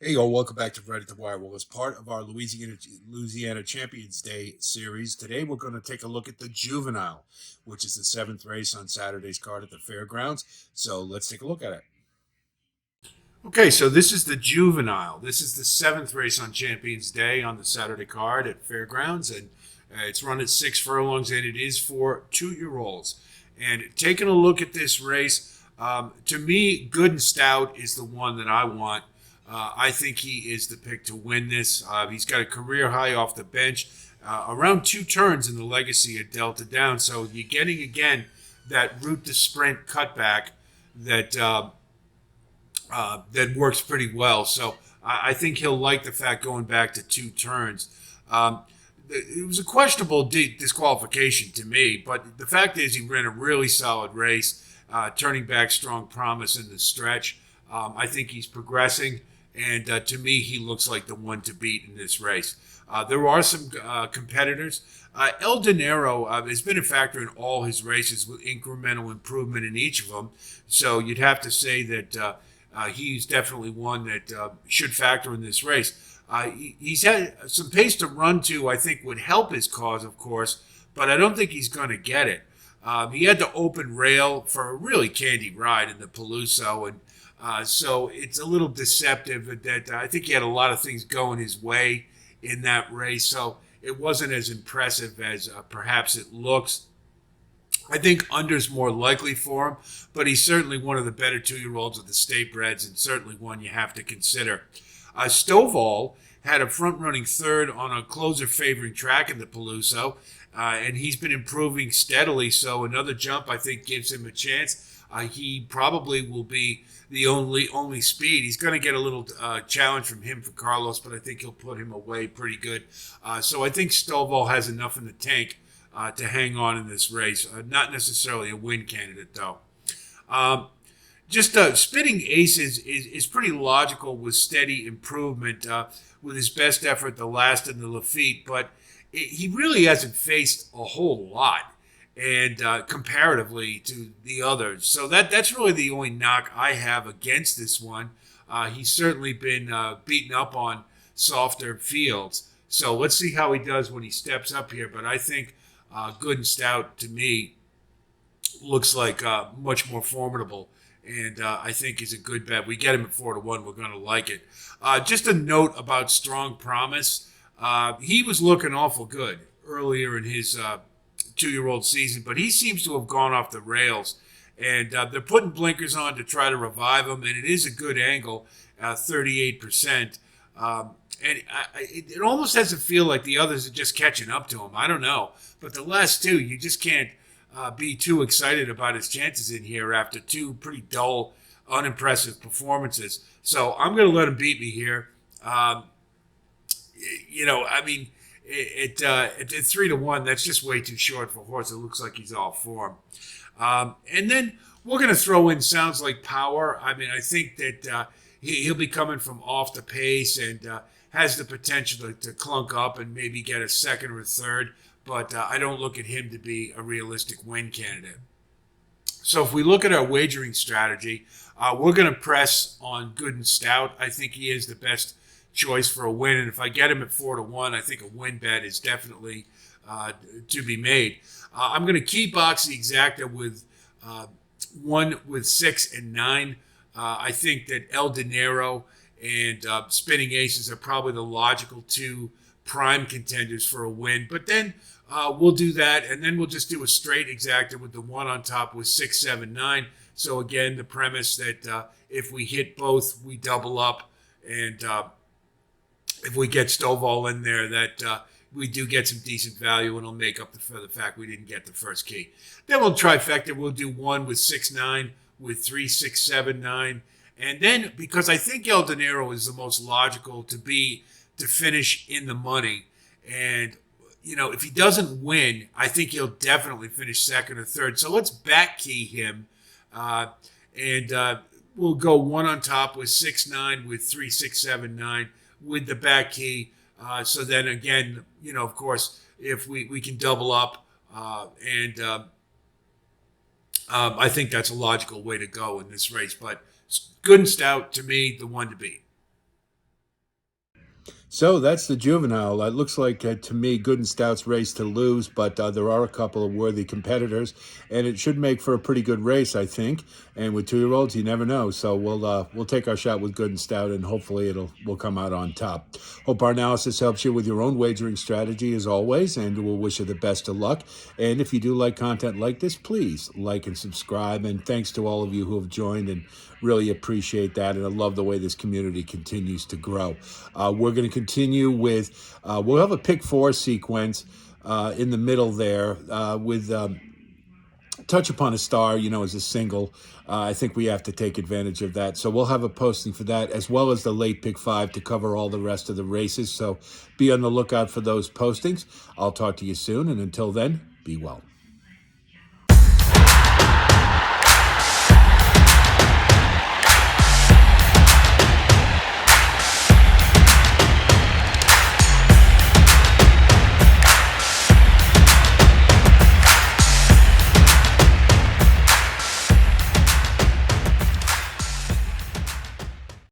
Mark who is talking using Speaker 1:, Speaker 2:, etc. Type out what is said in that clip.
Speaker 1: Hey, y'all, welcome back to Bred at the Wire. Well, as part of our Louisiana Champions Day series, today we're going to take a look at the Juvenile, which is the seventh race on Saturday's card at the fairgrounds. So let's take a look at it. Okay, so this is the Juvenile. This is the seventh race on Champions Day on the Saturday card at fairgrounds, and it's run at 6 furlongs, and it is for 2-year-olds. And taking a look at this race, to me, Good and Stout is the one that I want. I think he is the pick to win this. He's got a career high off the bench, around 2 turns in the legacy at Delta Down. So you're getting, again, that route to sprint cutback that that works pretty well. So I think he'll like the fact going back to 2 turns. It was a questionable disqualification to me, but the fact is he ran a really solid race, turning back strong promise in the stretch. I think he's progressing, and to me, he looks like the one to beat in this race. There are some competitors. El Dinero has been a factor in all his races with incremental improvement in each of them. So you'd have to say that he's definitely one that should factor in this race. He's had some pace to run to, I think would help his cause, of course, but I don't think he's going to get it. He had to open rail for a really candy ride in the Peluso, and so it's a little deceptive that I think he had a lot of things going his way in that race, so it wasn't as impressive as perhaps it looks. I think under's more likely for him, but he's certainly one of the better 2-year-olds of the state breds and certainly one you have to consider. Stovall had a front-running third on a closer favoring track in the Peluso, and he's been improving steadily, so another jump I think gives him a chance. He probably will be the only speed. He's going to get a little challenge from him for Carlos, but I think he'll put him away pretty good. So I think Stovall has enough in the tank to hang on in this race. Not necessarily a win candidate, though. Just spitting aces is pretty logical with steady improvement with his best effort the last in the Lafitte, but he really hasn't faced a whole lot and comparatively to the others. So that's really the only knock I have against this one. He's certainly been beaten up on softer fields. So let's see how he does when he steps up here. But I think Good and Stout, to me, looks like much more formidable. And I think is a good bet. We get him at 4-1. We're going to like it. Just a note about Strong Promise. He was looking awful good earlier in his 2-year-old season, but he seems to have gone off the rails. And they're putting blinkers on to try to revive him, and it is a good angle, 38%. It almost has to feel like the others are just catching up to him. I don't know. But the last two, you just can't be too excited about his chances in here after 2 pretty dull, unimpressive performances. So I'm going to let him beat me here. At 3-1, that's just way too short for a horse. It looks like he's all form. And then we're going to throw in Sounds Like Power. I mean, I think that he'll be coming from off the pace and has the potential to clunk up and maybe get a second or third. But I don't look at him to be a realistic win candidate. So if we look at our wagering strategy, we're going to press on Good and Stout. I think he is the best choice for a win, and if I get him at 4-1, I think a win bet is definitely to be made. I'm going to key box the exacta with 1 with 6 and 9. I think that El Dinero and Spinning Aces are probably the logical 2 prime contenders for a win, but then we'll do that, and then we'll just do a straight exacta with the 1 on top with 6, 7, 9. So again, the premise that if we hit both, we double up, and if we get Stovall in there, that we do get some decent value, and it'll make up for the fact we didn't get the first key. Then we'll trifecta. We'll do 1 with 6, 9, with 3, 6, 7, 9. And then, because I think El Dinero is the most logical to finish in the money. And, if he doesn't win, I think he'll definitely finish second or third. So let's back key him. And we'll go 1 on top with 6, 9, with 3, 6, 7, 9. With the back key. So then again, of course, if we can double up, and I think that's a logical way to go in this race. But Good and Stout, to me, the one to beat.
Speaker 2: So that's the juvenile. It looks like, to me, Good and Stout's race to lose, but there are a couple of worthy competitors, and it should make for a pretty good race, I think. And with 2-year-olds, you never know. So we'll take our shot with Good and Stout, and hopefully we'll come out on top. Hope our analysis helps you with your own wagering strategy as always, and we'll wish you the best of luck. And if you do like content like this, please like and subscribe. And thanks to all of you who have joined, and really appreciate that. And I love the way this community continues to grow. We're going to continue with, we'll have a pick four sequence in the middle there with Touch Upon a Star, as a single. I think we have to take advantage of that. So we'll have a posting for that, as well as the late pick five to cover all the rest of the races. So be on the lookout for those postings. I'll talk to you soon. And until then, be well.